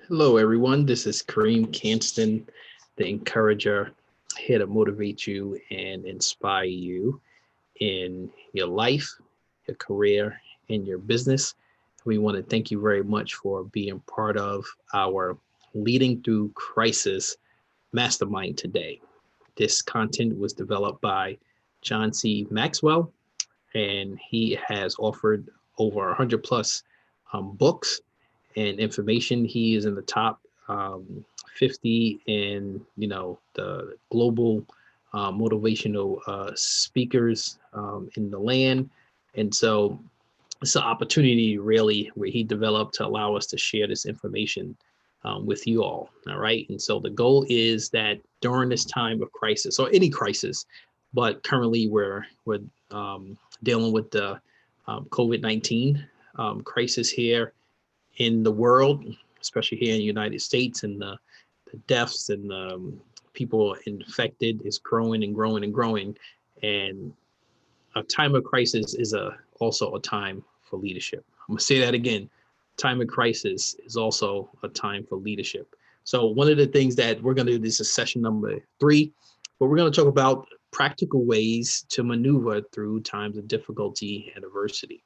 Hello, everyone. This is Kareem Canston, the encourager, here to motivate you and inspire you in your life, your career, and your business. We want to thank you very much for being part of our Leading Through Crisis Mastermind today. This content was developed by John C. Maxwell, and he has offered over 100 plus books and information. He is in the top 50 in the global motivational speakers in the land, and so it's an opportunity really where he developed to allow us to share this information with you all. All right, and so the goal is that during this time of crisis or any crisis, but currently we're dealing with the COVID-19 crisis here in the world, especially here in the United States, and the deaths and the people infected is growing and growing and growing. And a time of crisis is also a time for leadership. I'm gonna say that again. Time of crisis is also a time for leadership. So one of the things that we're gonna do, this is session number 3, but we're gonna talk about practical ways to maneuver through times of difficulty and adversity.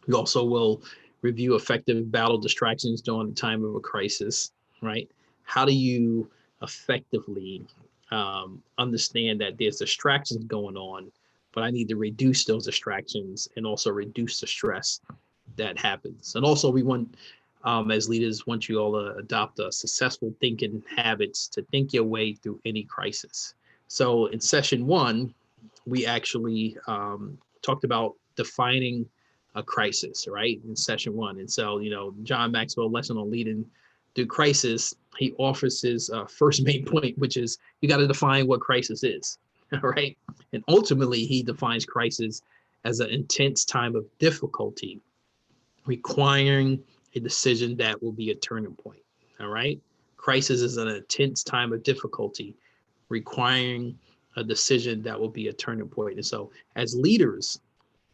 We also will review effective battle distractions during the time of a crisis, right? How do you effectively understand that there's distractions going on, but I need to reduce those distractions and also reduce the stress that happens. And also, we want, as leaders, want you all to adopt a successful thinking habits to think your way through any crisis. So, in session 1, we actually talked about defining a crisis, right? In session 1. And so, John Maxwell lesson on leading through crisis, he offers his first main point, which is you got to define what crisis is, right? And ultimately, he defines crisis as an intense time of difficulty requiring a decision that will be a turning point, all right? Crisis is an intense time of difficulty requiring a decision that will be a turning point. And so, as leaders,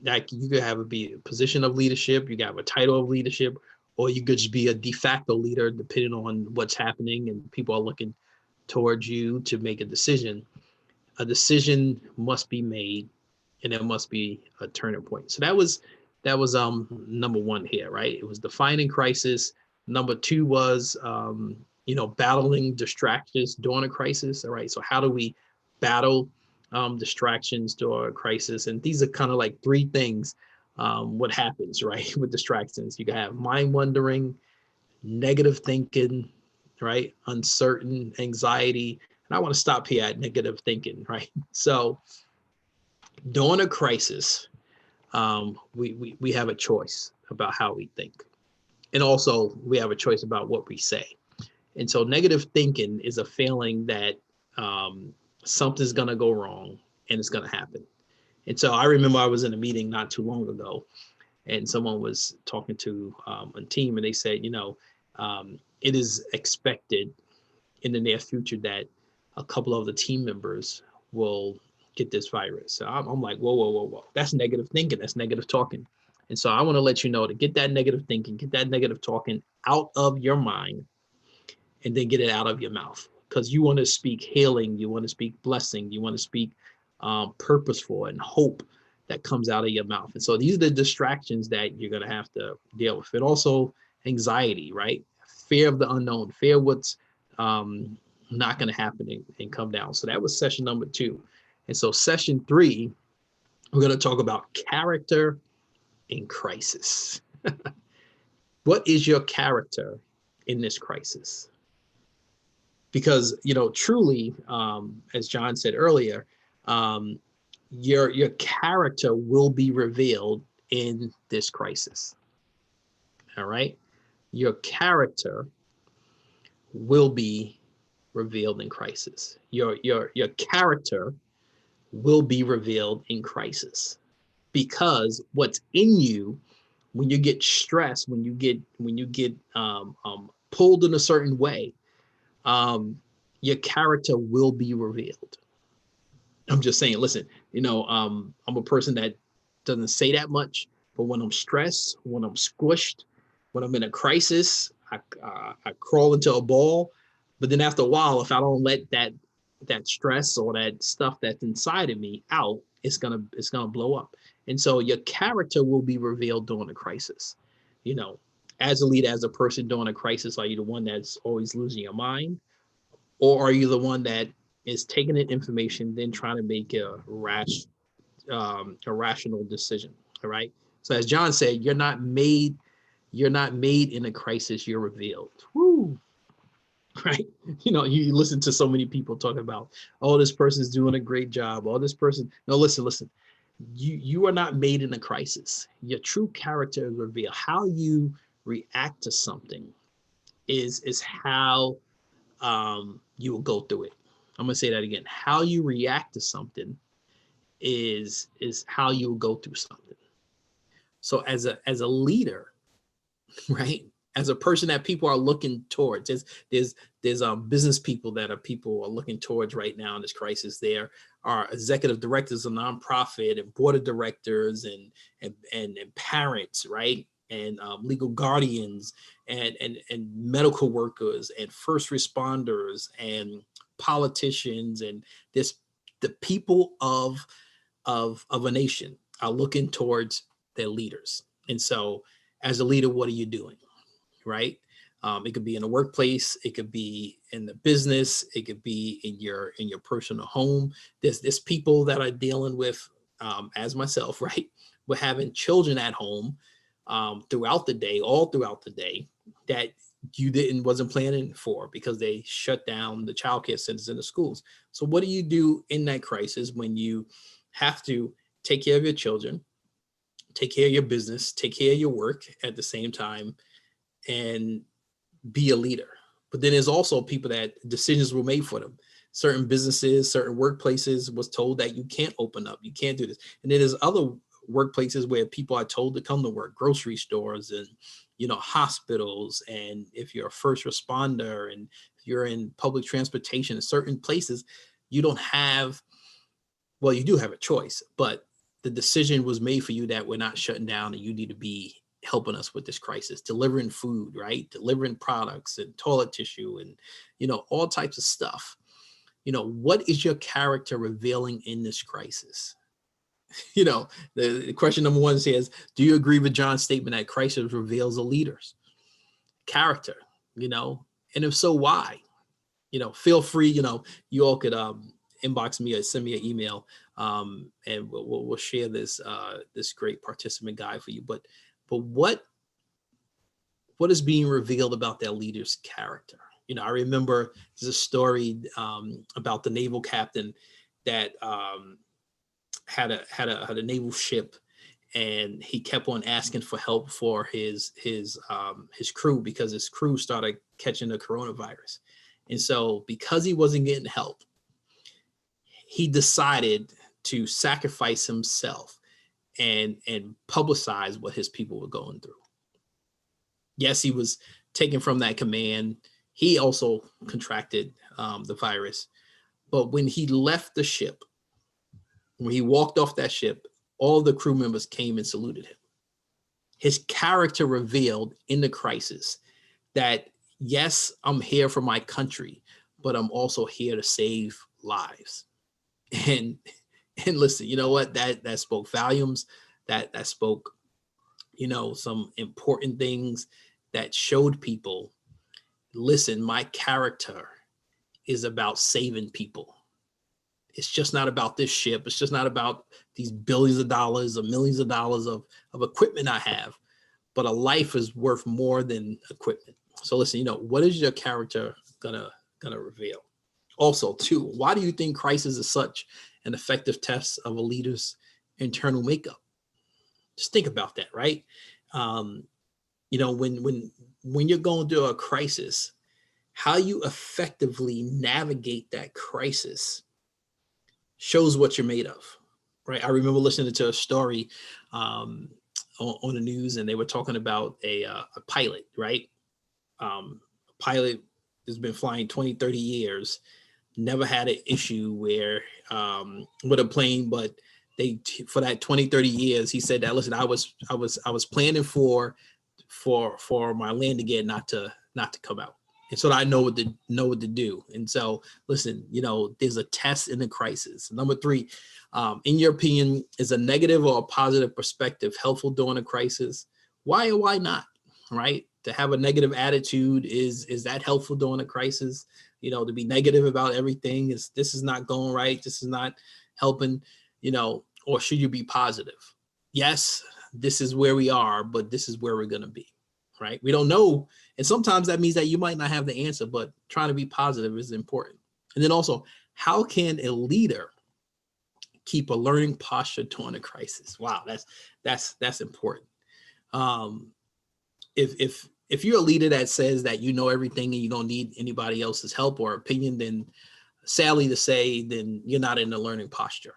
like you could have be a position of leadership, you could have a title of leadership, or you could just be a de facto leader, depending on what's happening and people are looking towards you to make a decision. A decision must be made, and there must be a turning point. So that was number 1 here, right? It was defining crisis. Number 2 was battling distractions during a crisis. All right, so how do we battle distractions during a crisis? And these are kind of like 3 things. What happens, right, with distractions? You can have mind wandering, negative thinking, right, uncertain, anxiety. And I want to stop here at negative thinking, right? So during a crisis, we have a choice about how we think. And also, we have a choice about what we say. And so, negative thinking is a feeling that something's going to go wrong and it's going to happen. And so, I remember I was in a meeting not too long ago, and someone was talking to a team, and they said, it is expected in the near future that a couple of the team members will get this virus. So I'm like, whoa, whoa, whoa, whoa. That's negative thinking. That's negative talking. And so I want to let you know to get that negative thinking, get that negative talking out of your mind, and then get it out of your mouth. Because you want to speak healing, you want to speak blessing, you want to speak purposeful and hope that comes out of your mouth. And so these are the distractions that you're going to have to deal with. And also anxiety, right? Fear of the unknown, fear of what's not going to happen and come down. So that was session number 2. And so session 3, we're going to talk about character in crisis. What is your character in this crisis? Because, truly, as John said earlier, your character will be revealed in this crisis. All right? Your character will be revealed in crisis. Your character will be revealed in crisis, because what's in you, when you get stressed, when you get pulled in a certain way, your character will be revealed. I'm just saying, listen, I'm a person that doesn't say that much, but when I'm stressed, when I'm squished, when I'm in a crisis, I crawl into a ball, but then after a while, if I don't let that stress or that stuff that's inside of me out, it's gonna blow up. And so your character will be revealed during a crisis. You know, as a leader, as a person during a crisis, are you the one that's always losing your mind, or are you the one that is taking in information, then trying to make a rational decision? All right. So as John said, you're not made in a crisis, you're revealed. Woo. Right. You listen to so many people talking about, oh, this person's doing a great job. Oh, this person. No, listen. You are not made in a crisis. Your true character is revealed. How you react to something is how you will go through it. I'm gonna say that again. How you react to something is how you will go through something. So as a leader, right? As a person that people are looking towards, there's business people people are looking towards right now in this crisis. There are executive directors of nonprofit and board of directors and parents, right? And legal guardians and medical workers and first responders and politicians and this the people of a nation are looking towards their leaders. And so as a leader, what are you doing? Right? It could be in the workplace, it could be in the business, it could be in your personal home. There's people that are dealing with, as myself, right? We're having children at home throughout the day, all throughout the day, that you wasn't planning for because they shut down the childcare centers in the schools. So what do you do in that crisis when you have to take care of your children, take care of your business, take care of your work at the same time, and be a leader? But then there's also people that decisions were made for them. Certain businesses, certain workplaces was told that you can't open up, you can't do this. And then there's other workplaces where people are told to come to work, grocery stores and hospitals. And if you're a first responder and if you're in public transportation in certain places, you don't have, well, you do have a choice, but the decision was made for you that we're not shutting down and you need to be helping us with this crisis, delivering food, right? Delivering products and toilet tissue and, all types of stuff. What is your character revealing in this crisis? The question number one says, do you agree with John's statement that crisis reveals a leader's character? And if so, why? Feel free, you all could inbox me or send me an email, and we'll share this great participant guide for you. But what is being revealed about that leader's character? I remember there's a story about the naval captain that had a naval ship, and he kept on asking for help for his crew because his crew started catching the coronavirus. And so because he wasn't getting help, he decided to sacrifice himself and publicize what his people were going through. Yes, he was taken from that command. He also contracted the virus. But when he left the ship, when he walked off that ship, all the crew members came and saluted him. His character revealed in the crisis that, yes, I'm here for my country, but I'm also here to save lives. And listen, you know what? That spoke volumes. That spoke, some important things that showed people, listen, my character is about saving people. It's just not about this ship. It's just not about these billions of dollars or millions of dollars of equipment I have, but a life is worth more than equipment. So listen, what is your character gonna reveal? Also, too, why do you think crisis is such an effective test of a leader's internal makeup? Just think about that, right? When you're going through a crisis, how you effectively navigate that crisis shows what you're made of, right? I remember listening to a story on the news, and they were talking about a pilot, right? A pilot has been flying 20, 30 years, never had an issue where with a plane, but for that 20, 30 years, he said that, listen, I was planning for for my land again not to come out. And so I know what to do. And so listen, there's a test in the crisis. Number 3, in your opinion, is a negative or a positive perspective helpful during a crisis? Why or why not? Right? To have a negative attitude, is that helpful during a crisis? To be negative about everything, this is not going right, this is not helping, or should you be positive? Yes, this is where we are, but this is where we're going to be, right? We don't know. And sometimes that means that you might not have the answer, but trying to be positive is important. And then also, how can a leader keep a learning posture during a crisis? Wow, that's important. If you're a leader that says that you know everything and you don't need anybody else's help or opinion, then sadly to say, then you're not in the learning posture.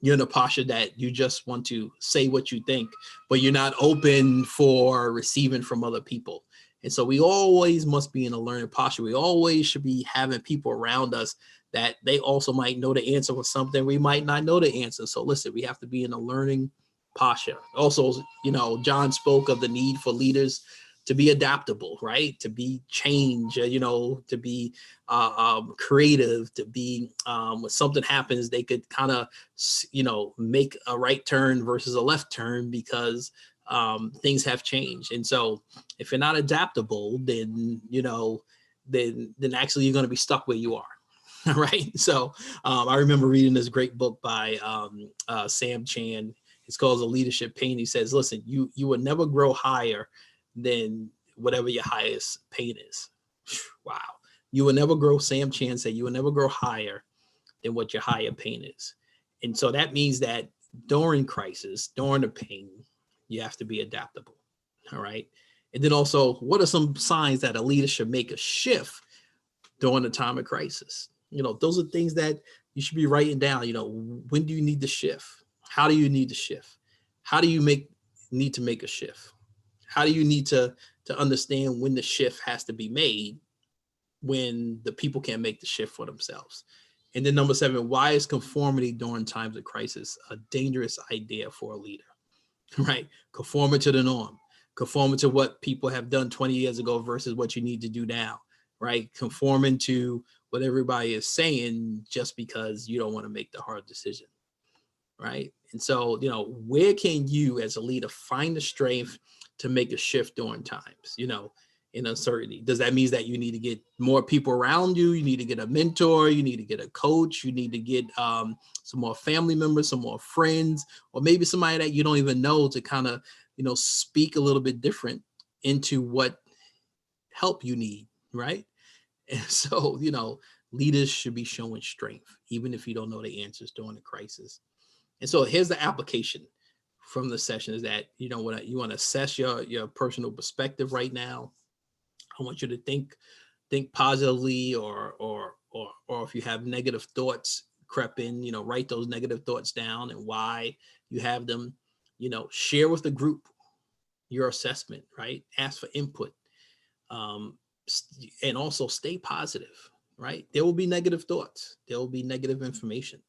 You're in a posture that you just want to say what you think, but you're not open for receiving from other people. And so we always must be in a learning posture. We always should be having people around us that they also might know the answer for something we might not know the answer. So listen, we have to be in a learning posture. Also, John spoke of the need for leaders to be adaptable, right? To be change, to be creative, to be when something happens, they could kind of, make a right turn versus a left turn because things have changed. And so if you're not adaptable, then, then actually you're going to be stuck where you are. Right. So I remember reading this great book by Sam Chan. It's called The Leadership Pain. He says, listen, you will never grow higher than whatever your highest pain is. Wow. You will never grow, Sam Chan said, you will never grow higher than what your higher pain is. And so that means that during crisis, during the pain, you have to be adaptable. All right. And then also, what are some signs that a leader should make a shift during a time of crisis? Those are things that you should be writing down. When do you need to shift? How do you need to shift? How do you need to make a shift? How do you need to understand when the shift has to be made when the people can't make the shift for themselves? And then number 7, why is conformity during times of crisis a dangerous idea for a leader? Right? Conforming to the norm, conforming to what people have done 20 years ago versus what you need to do now, right? Conforming to what everybody is saying just because you don't want to make the hard decision, right? And so, where can you as a leader find the strength to make a shift during times, in uncertainty? Does that mean that you need to get more people around you? You need to get a mentor, you need to get a coach, you need to get some more family members, some more friends, or maybe somebody that you don't even know to kind of, speak a little bit different into what help you need, right? And so, leaders should be showing strength, even if you don't know the answers during the crisis. And so here's the application from the session is that, when you want to assess your personal perspective right now, I want you to think positively, or if you have negative thoughts creep in, write those negative thoughts down and why you have them. Share with the group your assessment, right? Ask for input, and also stay positive, right? There will be negative thoughts. There will be negative information.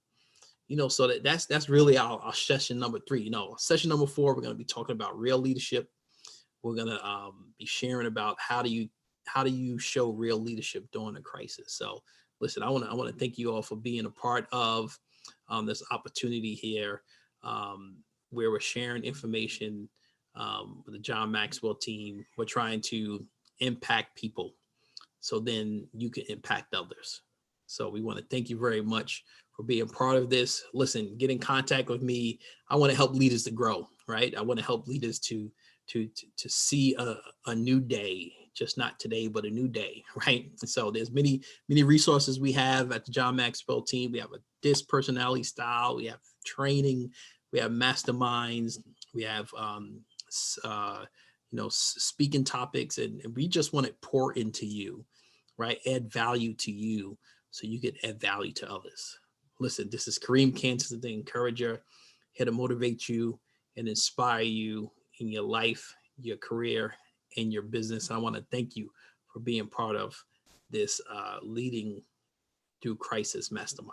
So that's really our session number 3. Session number 4, we're going to be talking about real leadership. We're going to be sharing about how do you show real leadership during a crisis. So listen, I want to thank you all for being a part of this opportunity here, where we're sharing information with the John Maxwell team. We're trying to impact people so then you can impact others. So we want to thank you very much for being part of this. Listen, get in contact with me. I want to help leaders to grow, right? I want to help leaders to see a new day, just not today, but a new day, right? And so there's many resources we have at the John Maxwell team. We have a DISC personality style. We have training. We have masterminds. We have speaking topics, and we just want to pour into you, right? Add value to you so you can add value to others. Listen, this is Kareem Kansas, the encourager, here to motivate you and inspire you in your life, your career, and your business. I want to thank you for being part of this Leading Through Crisis Mastermind.